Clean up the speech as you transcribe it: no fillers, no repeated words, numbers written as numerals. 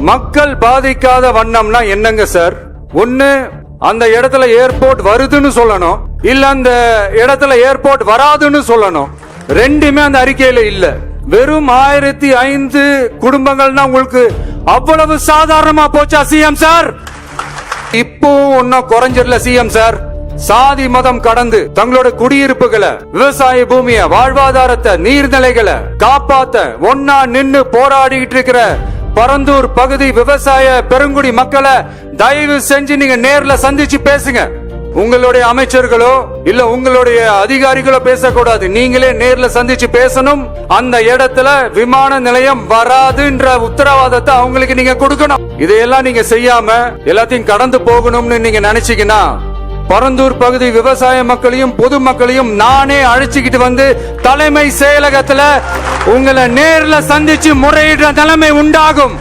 மக்கள் பாதிக்காத வண்ணம்னா என்னங்க சார்? ஒண்ணு அந்த இடத்துல ஏர்போர்ட் வருதுன்னு சொல்லணும், இல்ல அந்த இடத்துல ஏர்போர்ட் வராதுன்னு சொல்லணும். ரெண்டுமே அந்த அறிக்கையில இல்ல. வெறும் 1005 குடும்பங்கள்னா உங்களுக்கு அவ்வளவு சாதாரணமா போச்சா சிஎம் சார்? இப்போ ஒன்னும் குறைஞ்சிடல சிஎம் சார். சாதி மதம் கடந்து தங்களோட குடியிருப்புகளை, விவசாய பூமியை, வாழ்வாதாரத்தை, நீர்நிலைகளை காப்பாத்த ஒன்னா நின்னு போராடிட்டு இருக்கிற பரந்தூர் பகுதி விவசாய பெருங்குடி மக்களை தயவு செஞ்சு நீங்க நேர்ல சந்திச்சு பேசுங்க. உங்களுடைய அமைச்சர்களோ இல்ல உங்களுடைய அதிகாரிகளோ பேசக்கூடாது, நீங்களே நேர்ல சந்திச்சு பேசணும். அந்த இடத்துல விமான நிலையம் வராதுன்ற உத்தரவாதத்தை அவங்களுக்கு நீங்க கொடுக்கணும். இதையெல்லாம் நீங்க செய்யாம எல்லாத்தையும் கடந்து போகணும்னு நீங்க நினைச்சீங்கன்னா பரந்தூர் பகுதி விவசாய மக்களையும் பொதுமக்களையும் நானே அழைச்சிக்கிட்டு வந்து தலைமை செயலகத்துல உங்களை நேர்ல சந்திச்சு முறையிடுற நிலைமை உண்டாகும்.